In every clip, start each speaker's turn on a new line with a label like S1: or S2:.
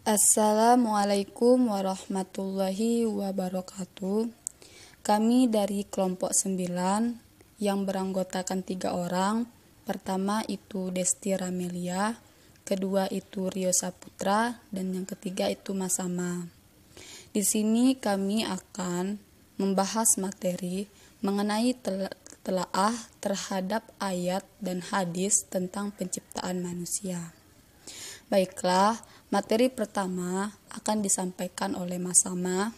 S1: Assalamualaikum warahmatullahi wabarakatuh. Kami dari kelompok 9 yang beranggotakan 3 orang. Pertama itu Desti Ramelia, kedua itu Rio Saputra, dan yang ketiga itu Masama. Di sini kami akan membahas materi mengenai telaah terhadap ayat dan hadis tentang penciptaan manusia. Baiklah, materi pertama akan disampaikan oleh Masama,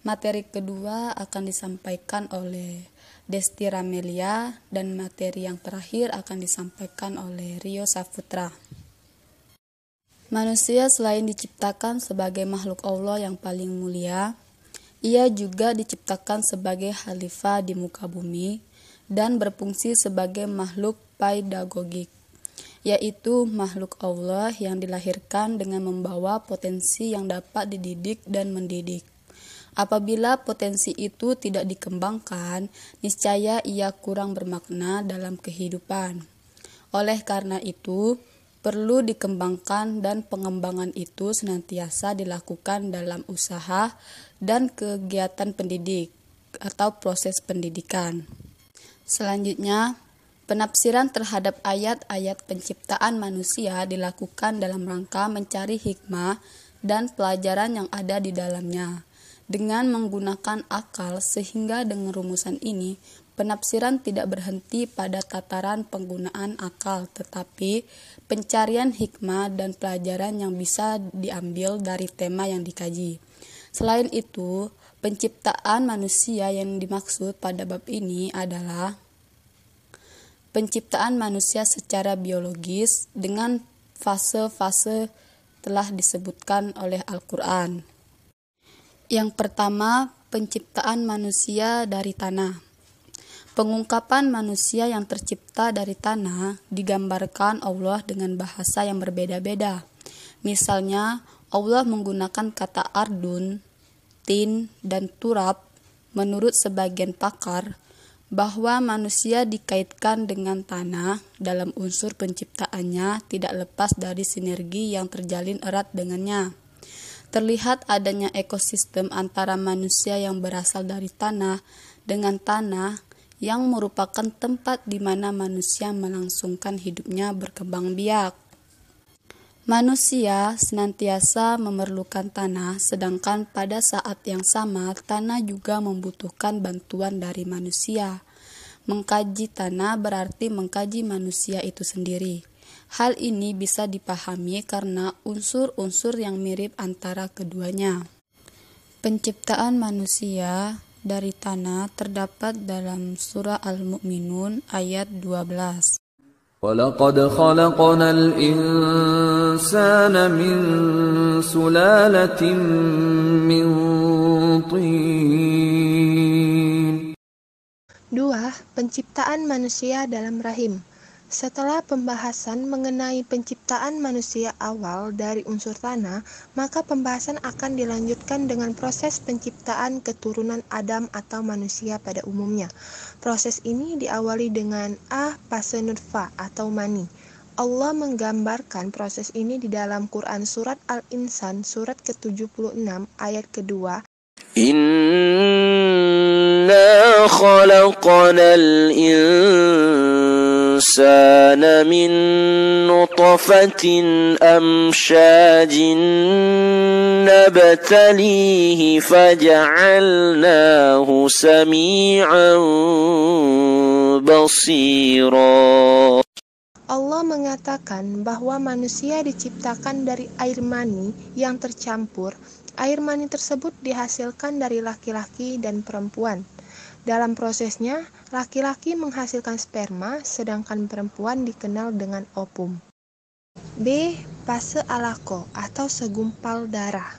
S1: materi kedua akan disampaikan oleh Desti Ramelia, dan materi yang terakhir akan disampaikan oleh Rio Saputra. Manusia selain diciptakan sebagai makhluk Allah yang paling mulia, ia juga diciptakan sebagai khalifah di muka bumi dan berfungsi sebagai makhluk pedagogik, yaitu makhluk Allah yang dilahirkan dengan membawa potensi yang dapat dididik dan mendidik. Apabila potensi itu tidak dikembangkan, niscaya ia kurang bermakna dalam kehidupan. Oleh karena itu, perlu dikembangkan dan pengembangan itu senantiasa dilakukan dalam usaha dan kegiatan pendidik atau proses pendidikan. Selanjutnya, penafsiran terhadap ayat-ayat penciptaan manusia dilakukan dalam rangka mencari hikmah dan pelajaran yang ada di dalamnya dengan menggunakan akal, sehingga dengan rumusan ini penafsiran tidak berhenti pada tataran penggunaan akal, tetapi pencarian hikmah dan pelajaran yang bisa diambil dari tema yang dikaji. Selain itu, penciptaan manusia yang dimaksud pada bab ini adalah penciptaan manusia secara biologis dengan fase-fase telah disebutkan oleh Al-Quran. Yang pertama, penciptaan manusia dari tanah. Pengungkapan manusia yang tercipta dari tanah digambarkan Allah dengan bahasa yang berbeda-beda. Misalnya, Allah menggunakan kata ardun, tin, dan turab. Menurut sebagian pakar, bahwa manusia dikaitkan dengan tanah dalam unsur penciptaannya tidak lepas dari sinergi yang terjalin erat dengannya. Terlihat adanya ekosistem antara manusia yang berasal dari tanah dengan tanah yang merupakan tempat di mana manusia melangsungkan hidupnya berkembang biak. Manusia senantiasa memerlukan tanah, sedangkan pada saat yang sama tanah juga membutuhkan bantuan dari manusia. Mengkaji tanah berarti mengkaji manusia itu sendiri. Hal ini bisa dipahami karena unsur-unsur yang mirip antara keduanya. Penciptaan manusia dari tanah terdapat dalam surah Al-Mu'minun ayat 12.
S2: وَلَقَدْ خَلَقْنَا الْإِنسَانَ مِنْ سُلَالَةٍ مِنْ طِينٍ.
S3: 2. Penciptaan manusia dalam rahim. Setelah pembahasan mengenai penciptaan manusia awal dari unsur tanah, maka pembahasan akan dilanjutkan dengan proses penciptaan keturunan Adam atau manusia pada umumnya. Proses ini diawali dengan fase nutfah atau mani. Allah menggambarkan proses ini di dalam Quran surat Al-Insan surat ke-76 ayat kedua.
S4: Inna khalaqnal insana min nutfatin amsyajin nabtalihi faja'alnahu sami'an basira.
S3: Allah mengatakan bahwa manusia diciptakan dari air mani yang tercampur. Air mani tersebut dihasilkan dari laki-laki dan perempuan. Dalam prosesnya, laki-laki menghasilkan sperma, sedangkan perempuan dikenal dengan ovum. B. Fase alaqah atau segumpal darah.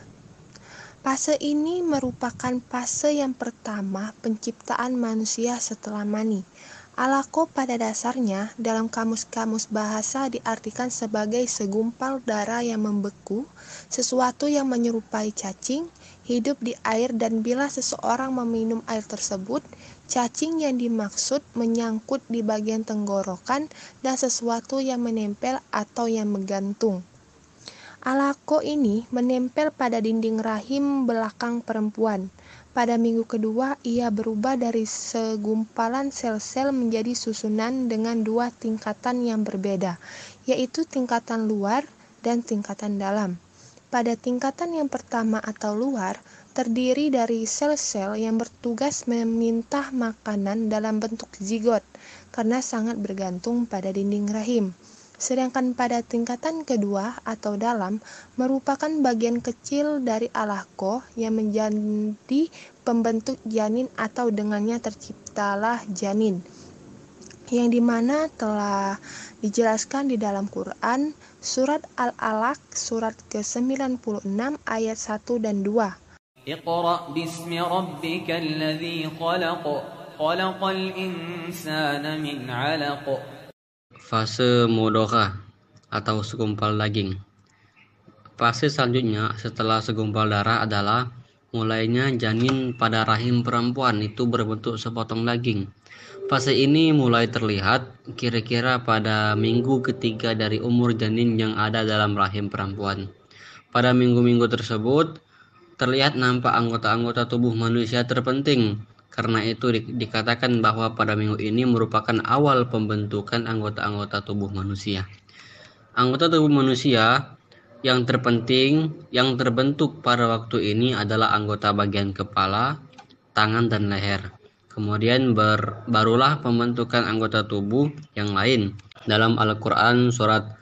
S3: Fase ini merupakan fase yang pertama penciptaan manusia setelah mani. Alaqah pada dasarnya dalam kamus-kamus bahasa diartikan sebagai segumpal darah yang membeku, sesuatu yang menyerupai cacing, hidup di air, dan bila seseorang meminum air tersebut, cacing yang dimaksud menyangkut di bagian tenggorokan dan sesuatu yang menempel atau yang menggantung. Alaqah ini menempel pada dinding rahim belakang perempuan. Pada minggu kedua, ia berubah dari segumpalan sel-sel menjadi susunan dengan dua tingkatan yang berbeda, yaitu tingkatan luar dan tingkatan dalam. Pada tingkatan yang pertama atau luar, terdiri dari sel-sel yang bertugas meminta makanan dalam bentuk zigot, karena sangat bergantung pada dinding rahim. Sedangkan pada tingkatan kedua atau dalam merupakan bagian kecil dari alaqah yang menjadi pembentuk janin atau dengannya terciptalah janin, yang dimana telah dijelaskan di dalam Quran surat Al-Alaq surat ke-96 ayat 1 dan 2.
S5: Iqra bismi rabbikal ladzi khalaq khalaqal insana min 'alaq.
S6: Fase mudghah atau segumpal daging. Fase selanjutnya setelah segumpal darah adalah mulainya janin pada rahim perempuan itu berbentuk sepotong daging. Fase ini mulai terlihat kira-kira pada minggu ketiga dari umur janin yang ada dalam rahim perempuan. Pada minggu-minggu tersebut terlihat nampak anggota-anggota tubuh manusia terpenting. Karena itu dikatakan bahwa pada minggu ini merupakan awal pembentukan anggota-anggota tubuh manusia. Anggota tubuh manusia yang terpenting yang terbentuk pada waktu ini adalah anggota bagian kepala, tangan, dan leher. Kemudian barulah pembentukan anggota tubuh yang lain. Dalam Al-Quran surat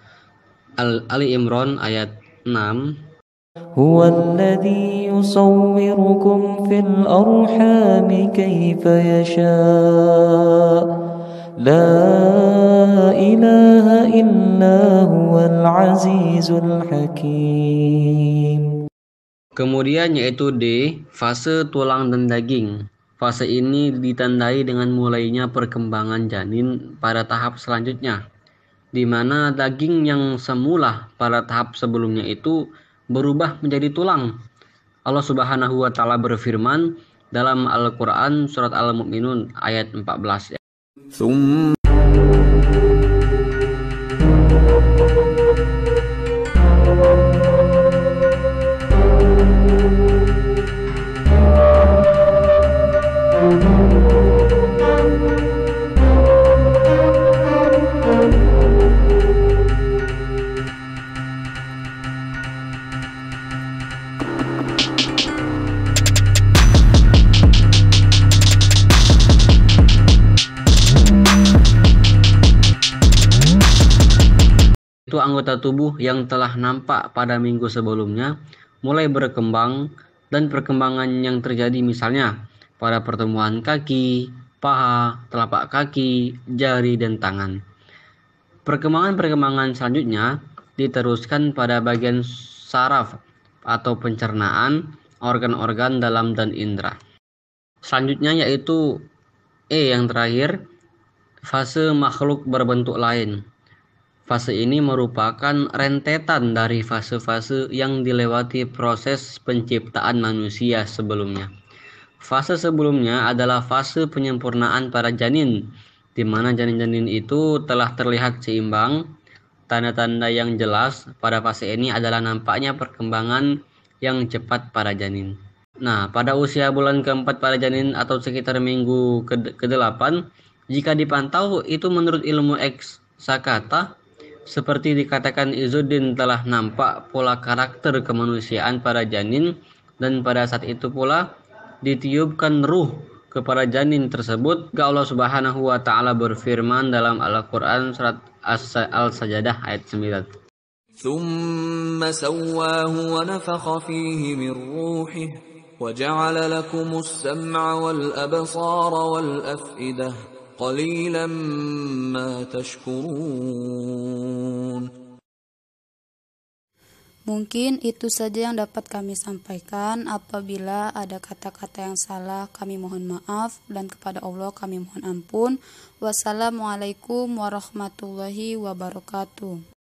S6: Ali Imran ayat 6,
S2: هو الذي يصوركم في الأرحام كيف يشاء لا إله إلا هو العزيز الحكيم.
S6: Kemudian yaitu D, fase tulang dan daging. Fase ini ditandai dengan mulainya perkembangan janin pada tahap selanjutnya, di mana daging yang semula pada tahap sebelumnya itu berubah menjadi tulang. Allah Subhanahu wa taala berfirman dalam Al-Qur'an surat Al-Mu'minun ayat 14. Itu anggota tubuh yang telah nampak pada minggu sebelumnya mulai berkembang, dan perkembangan yang terjadi misalnya pada pertemuan kaki, paha, telapak kaki, jari, dan tangan. Perkembangan-perkembangan selanjutnya diteruskan pada bagian saraf atau pencernaan, organ-organ dalam, dan indera. Selanjutnya yaitu E yang terakhir, fase makhluk berbentuk lain. Fase ini merupakan rentetan dari fase-fase yang dilewati proses penciptaan manusia sebelumnya. Fase sebelumnya adalah fase penyempurnaan para janin, di mana janin-janin itu telah terlihat seimbang. Tanda-tanda yang jelas pada fase ini adalah nampaknya perkembangan yang cepat pada janin. Nah, pada usia bulan keempat pada janin atau sekitar minggu ke-8, jika dipantau itu menurut ilmu eksakata, seperti dikatakan Izzuddin telah nampak pola karakter kemanusiaan pada janin, dan pada saat itu pula ditiupkan ruh kepada janin tersebut. Allah Subhanahu wa taala berfirman dalam Al-Qur'an surat Al-Sajdah ayat 9.
S2: ثم سواه ونفخ فيه من روحه وجعل لكم السمع والأبصار والأفئدة قليلا ما تشكرون.
S1: Mungkin itu saja yang dapat kami sampaikan. Apabila ada kata-kata yang salah, kami mohon maaf, dan kepada Allah kami mohon ampun. Wassalamualaikum warahmatullahi wabarakatuh.